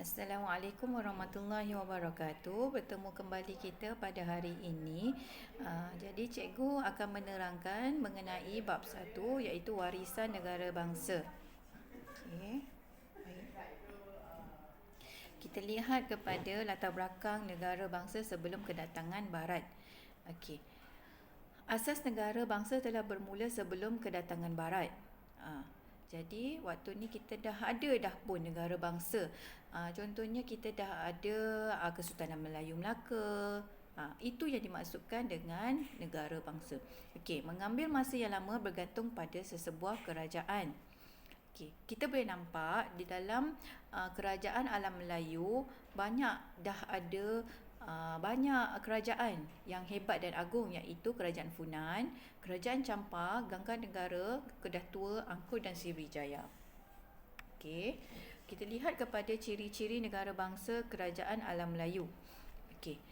Assalamualaikum warahmatullahi wabarakatuh. Bertemu kembali kita pada hari ini. Jadi cikgu akan menerangkan mengenai bab 1 iaitu warisan negara bangsa. Okey. Kita lihat kepada latar belakang negara bangsa sebelum kedatangan barat. Okey. Asas negara bangsa telah bermula sebelum kedatangan barat. Jadi waktu ni kita dah ada dah pun negara bangsa. Contohnya kita dah ada Kesultanan Melayu Melaka. Itu yang dimaksudkan dengan negara bangsa. Okey, mengambil masa yang lama bergantung pada sesebuah kerajaan. Okey, kita boleh nampak di dalam kerajaan alam Melayu dah ada banyak kerajaan yang hebat dan agung, iaitu Kerajaan Funan, Kerajaan Champa, Gangga Negara, Kedah Tua, Angkor dan Sriwijaya. Okey, kita lihat kepada ciri-ciri negara bangsa Kerajaan Alam Melayu. Okey,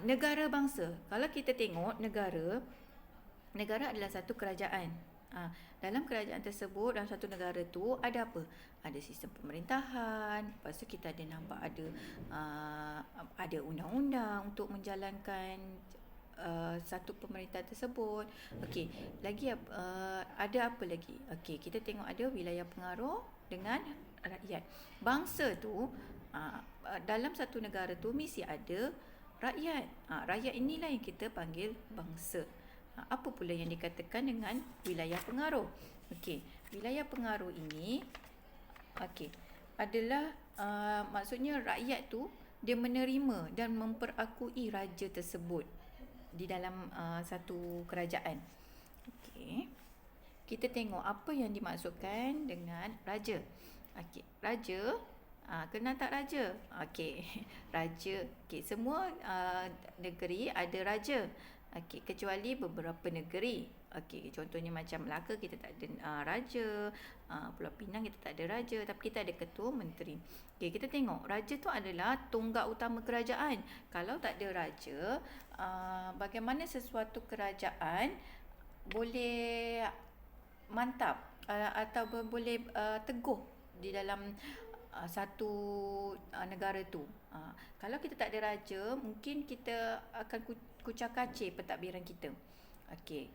negara bangsa, kalau kita tengok negara adalah satu kerajaan. Dalam kerajaan tersebut, dalam satu negara tu ada apa? Ada sistem pemerintahan. Lepas tu kita ada nampak ada undang-undang untuk menjalankan satu pemerintahan tersebut. Okey, lagi ada apa lagi? Okey, kita tengok ada wilayah pengaruh dengan rakyat. Bangsa tu dalam satu negara tu mesti ada rakyat. Rakyat inilah yang kita panggil bangsa. Apa pula yang dikatakan dengan wilayah pengaruh? Okey, wilayah pengaruh ini adalah maksudnya rakyat tu dia menerima dan memperakui raja tersebut di dalam satu kerajaan. Okey, kita tengok apa yang dimaksudkan dengan raja. Okey, raja, kenal tak raja? Okey, raja. Okey, semua negeri ada raja. Okey, kecuali beberapa negeri. Okey, contohnya macam Melaka kita tak ada raja, Pulau Pinang kita tak ada raja, tapi kita ada ketua menteri. Okey, kita tengok raja tu adalah tonggak utama kerajaan. Kalau tak ada raja, bagaimana sesuatu kerajaan boleh mantap atau boleh teguh di dalam satu negara tu. Kalau kita tak ada raja, mungkin kita akan kucak-kacir pentadbiran kita. Okey.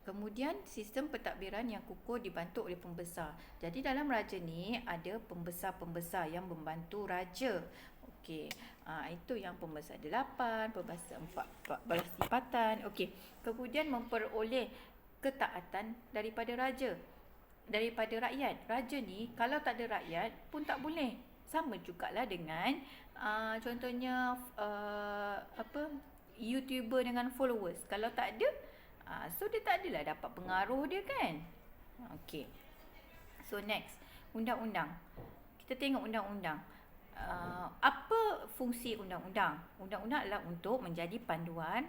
Kemudian sistem pentadbiran yang kukuh dibantu oleh pembesar. Jadi dalam raja ni ada pembesar-pembesar yang membantu raja. Okey. Itu yang pembesar 8, pembesar 14 lipatan. Okey. Kemudian memperoleh ketaatan daripada raja, daripada rakyat. Raja ni kalau tak ada rakyat pun tak boleh. Sama jugalah dengan contohnya YouTuber dengan followers. Kalau tak ada, so dia tak adalah dapat pengaruh dia kan. Okey. So next, undang-undang. Kita tengok undang-undang. Apa fungsi undang-undang? Undang-undang adalah untuk menjadi panduan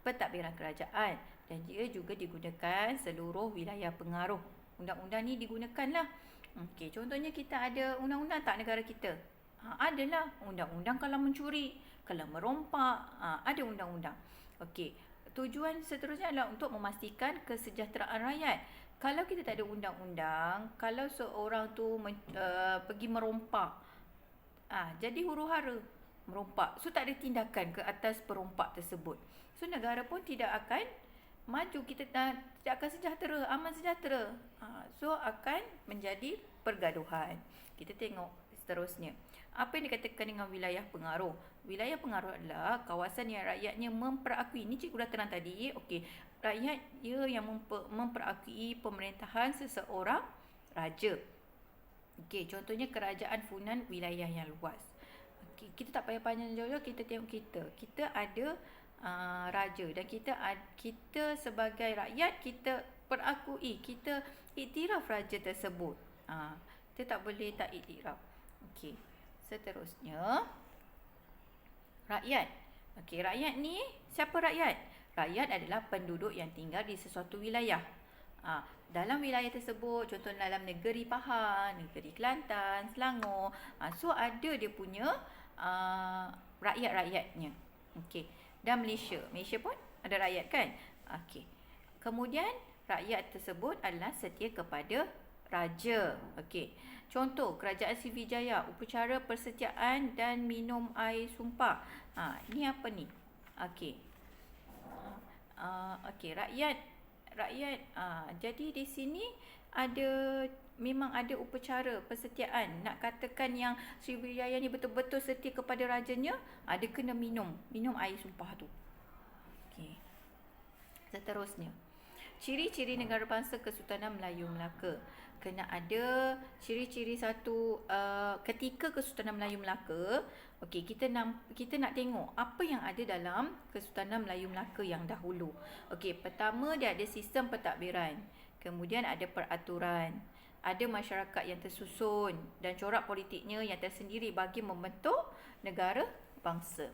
pentadbiran kerajaan dan dia juga digunakan seluruh wilayah pengaruh. Undang-undang ni digunakanlah. Okey, contohnya kita ada undang-undang tak negara kita? Adalah undang-undang kalau mencuri, kalau merompak, ada undang-undang. Okey, tujuan seterusnya adalah untuk memastikan kesejahteraan rakyat. Kalau kita tak ada undang-undang, kalau seorang tu pergi merompak, jadi huru-hara merompak, so tak ada tindakan ke atas perompak tersebut, so negara pun tidak akan maju, kita tidak akan sejahtera, aman sejahtera. So akan menjadi pergaduhan. Kita tengok seterusnya. Apa yang dikatakan dengan wilayah pengaruh? Wilayah pengaruh adalah kawasan yang rakyatnya memperakui. Ini cikgu dah terang tadi. Okey, rakyat dia yang memperakui pemerintahan seseorang raja. Okey, contohnya kerajaan Funan, wilayah yang luas. Okey, kita tak payah panjang jauh-jauh, kita tengok kita ada raja dan kita sebagai rakyat kita perakui, kita iktiraf raja tersebut. Kita tak boleh tak iktiraf. Okey, seterusnya rakyat. Okey, rakyat ni siapa rakyat? Rakyat adalah penduduk yang tinggal di sesuatu wilayah. Dalam wilayah tersebut, contoh dalam negeri Pahang, negeri Kelantan, Selangor, so ada dia punya rakyat-rakyatnya. Okey, dan Malaysia pun ada rakyat kan? Okey. Kemudian rakyat tersebut adalah setia kepada raja. Okey. Contoh, Kerajaan Sriwijaya, upacara persetiaan dan minum air sumpah. Ini apa ni? Okey. Okey, rakyat. Jadi di sini memang ada upacara persetiaan. Nak katakan yang Sriwijaya ni betul-betul setia kepada rajanya, dia kena minum air sumpah tu. Okey. Seterusnya, ciri-ciri negara bangsa Kesultanan Melayu Melaka. Kena ada ciri-ciri satu ketika Kesultanan Melayu Melaka. Okey, kita nak tengok apa yang ada dalam Kesultanan Melayu Melaka yang dahulu. Okey, pertama dia ada sistem pentadbiran. Kemudian ada peraturan. Ada masyarakat yang tersusun dan corak politiknya yang tersendiri bagi membentuk negara bangsa.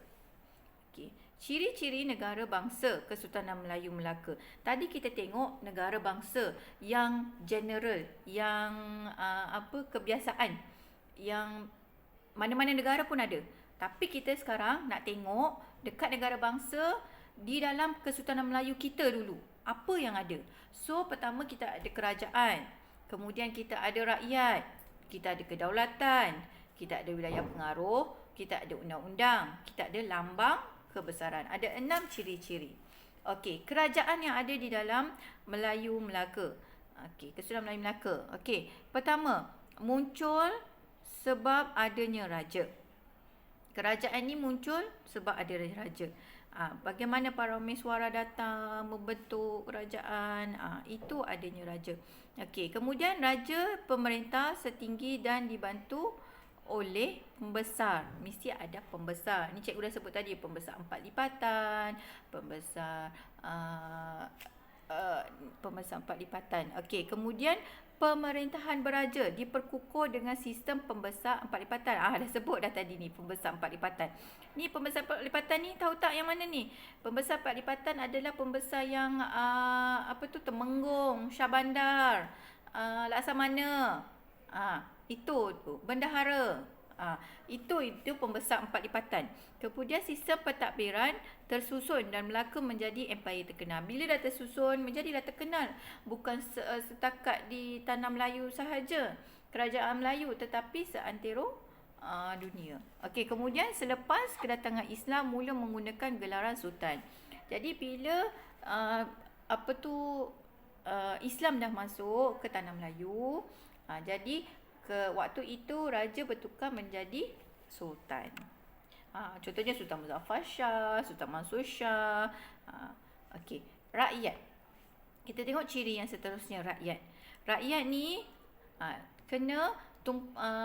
Okey, ciri-ciri negara bangsa Kesultanan Melayu Melaka. Tadi kita tengok negara bangsa yang general, yang kebiasaan, yang mana-mana negara pun ada. Tapi kita sekarang nak tengok dekat negara bangsa di dalam Kesultanan Melayu kita dulu. Apa yang ada? So, pertama kita ada kerajaan. Kemudian kita ada rakyat. Kita ada kedaulatan. Kita ada wilayah pengaruh. Kita ada undang-undang. Kita ada lambang kebesaran. Ada 6 ciri-ciri. Okey, kerajaan yang ada di dalam Melayu Melaka. Okey, Kesultanan Melayu Melaka. Okey, pertama, muncul sebab adanya raja. Kerajaan ni muncul sebab ada raja. Bagaimana para umiswara datang membentuk kerajaan, itu adanya raja. Okey, kemudian raja pemerintah setinggi dan dibantu oleh pembesar. Mesti ada pembesar. Ni cikgu dah sebut tadi, pembesar 4 lipatan, pembesar 4 lipatan. Okey, kemudian pemerintahan beraja diperkukuh dengan sistem pembesar 4 lipatan. Dah sebut dah tadi ni, pembesar 4 lipatan. Ni pembesar 4 lipatan ni tahu tak yang mana ni? Pembesar 4 lipatan adalah pembesar yang Temenggung, Syahbandar, Laksamana. Itu bendahara. Itu pembesar 4 lipatan. Kemudian sistem pentadbiran tersusun dan Melaka menjadi empayar terkenal. Bila dah tersusun, menjadilah terkenal. Bukan setakat di tanah Melayu sahaja, kerajaan Melayu, tetapi seantero dunia. Okey, kemudian selepas kedatangan Islam mula menggunakan gelaran sultan. Jadi bila Islam dah masuk ke tanah Melayu, jadi waktu itu raja bertukar menjadi sultan. Contohnya Sultan Muzaffar Shah, Sultan Mansur Shah. Okey, rakyat. Kita tengok ciri yang seterusnya, rakyat. Rakyat ni kena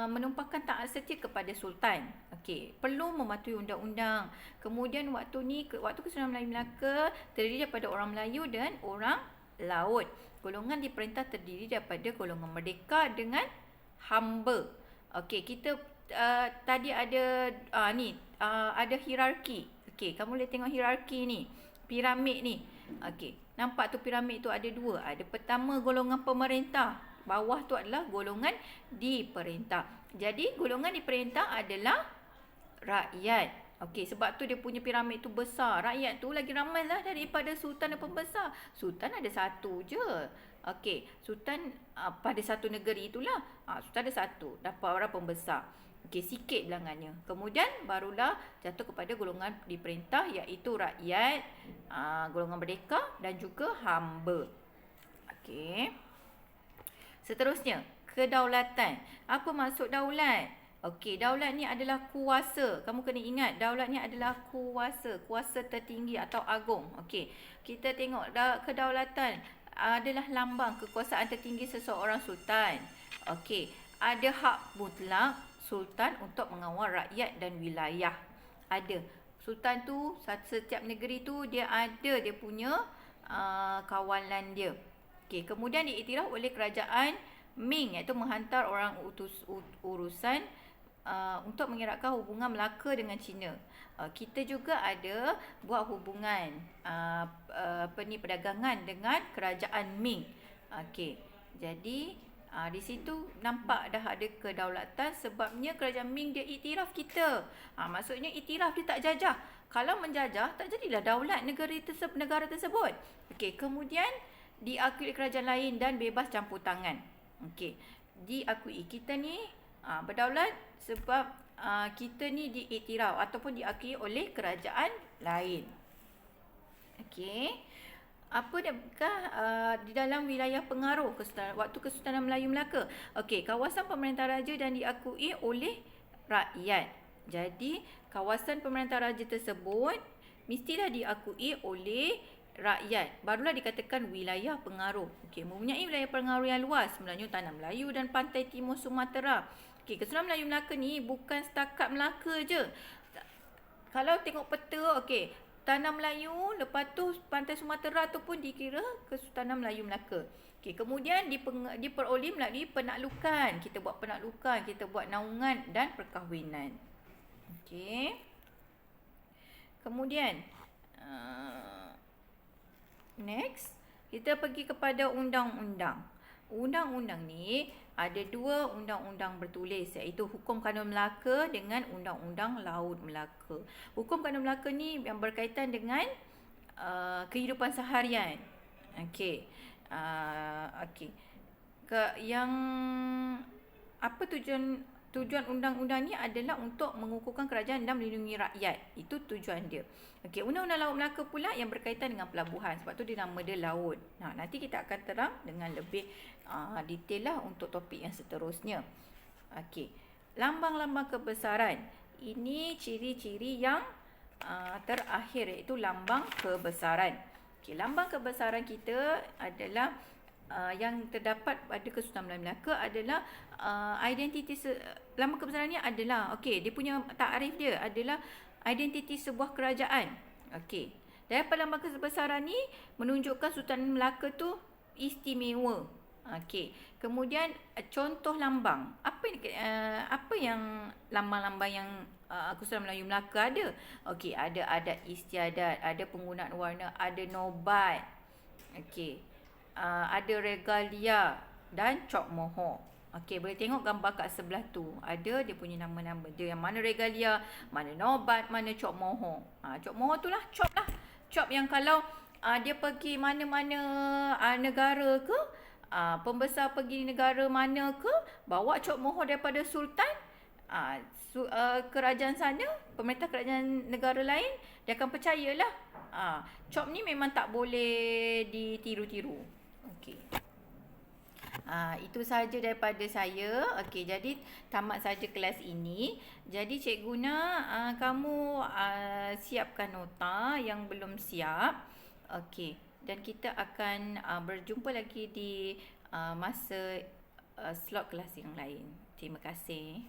menumpahkan taat setia kepada sultan. Okey, perlu mematuhi undang-undang. Kemudian waktu Kesultanan Melayu Melaka terdiri daripada orang Melayu dan orang laut. Golongan diperintah terdiri daripada golongan merdeka dengan hamba. Okey, kita tadi ada ada hierarki. Okey, kamu boleh tengok hierarki ni, piramid ni. Okey, nampak tu piramid tu ada 2. Ada pertama golongan pemerintah, bawah tu adalah golongan diperintah. Jadi golongan diperintah adalah rakyat. Okey, sebab tu dia punya piramid tu besar. Rakyat tu lagi ramai lah daripada sultan dan pembesar. Sultan ada satu je. Okey, sultan pada satu negeri itulah. Sultan ada satu, dapat orang pembesar. Okey, sikit bilangannya. Kemudian barulah jatuh kepada golongan diperintah, iaitu rakyat, golongan merdeka dan juga hamba. Okey. Seterusnya, kedaulatan. Apa maksud daulat? Okey, daulat ni adalah kuasa. Kamu kena ingat, daulat ni adalah kuasa tertinggi atau agung. Okey, kita tengok kedaulatan adalah lambang kekuasaan tertinggi seseorang sultan. Okey, ada hak mutlak sultan untuk mengawal rakyat dan wilayah. Ada. Sultan tu, setiap negeri tu dia ada dia punya kawalan dia. Okey, kemudian diiktiraf oleh kerajaan Ming, iaitu menghantar orang urusan untuk mengeratkan hubungan Melaka dengan China. Kita juga ada buat hubungan perdagangan dengan kerajaan Ming. Okey, jadi di situ nampak dah ada kedaulatan, sebabnya kerajaan Ming dia iktiraf kita. Maksudnya iktiraf, dia tak jajah. Kalau menjajah, tak jadilah daulat negara tersebut. Okey, kemudian diakui kerajaan lain dan bebas campur tangan. Okey. Diakui. Kita ni berdaulat sebab kita ni diiktiraf ataupun diakui oleh kerajaan lain. Okey. Apakah di dalam wilayah pengaruh waktu Kesultanan Melayu Melaka? Okey, kawasan pemerintah raja dan diakui oleh rakyat. Jadi, kawasan pemerintah raja tersebut mestilah diakui oleh rakyat. Barulah dikatakan wilayah pengaruh. Okey, mempunyai wilayah pengaruh yang luas, Melayu Tanah Melayu dan pantai timur Sumatera. Okey, Kesultanan Melayu Melaka ni bukan setakat Melaka je. Kalau tengok peta, okey, Tanah Melayu, lepas tu pantai Sumatera tu pun dikira Kesultanan Melayu Melaka. Okey, kemudian diperoleh melalui penaklukan. Kita buat penaklukan, kita buat naungan dan perkahwinan. Okey. Kemudian next, kita pergi kepada undang-undang. Undang-undang ni ada dua undang-undang bertulis, iaitu Hukum Kanun Melaka dengan Undang-Undang Laut Melaka. Hukum Kanun Melaka ni yang berkaitan dengan kehidupan seharian. Okey. Okey. Yang apa tujuan undang-undang ni adalah untuk mengukuhkan kerajaan dan melindungi rakyat. Itu tujuan dia. Okey, Undang-Undang Laut Melaka pula yang berkaitan dengan pelabuhan. Sebab tu dia nama dia laut. Nah, nanti kita akan terang dengan lebih detail lah untuk topik yang seterusnya. Okey. Lambang-lambang kebesaran. Ini ciri-ciri yang terakhir, iaitu lambang kebesaran. Okey, lambang kebesaran kita adalah yang terdapat pada Kesultanan Melayu Melaka adalah identiti lambang kebesaran ni adalah, okey, dia punya takrif dia adalah identiti sebuah kerajaan. Okey. Daripada lambang kebesaran ni menunjukkan Sultan Melaka tu istimewa. Okey. Kemudian contoh lambang. Apa yang lambang-lambang yang Kesultanan Melayu Melaka ada? Okey, ada adat istiadat, ada penggunaan warna, ada nobat. Okey. Ada regalia dan cok mohor. Okey, boleh tengok gambar kat sebelah tu. Ada dia punya nama-nama dia, yang mana regalia, mana nobat, mana cok mohor. Cok mohor tu lah, cop lah. Cop yang kalau dia pergi mana-mana negara ke, pembesar pergi negara mana ke, bawa cok mohor daripada sultan, kerajaan sana, pemerintah kerajaan negara lain, dia akan percayalah. Cop ni memang tak boleh ditiru-tiru. Okey. Itu sahaja daripada saya. Okey, jadi tamat saja kelas ini. Jadi cikgu nak kamu siapkan nota yang belum siap. Okey, dan kita akan berjumpa lagi di masa slot kelas yang lain. Terima kasih.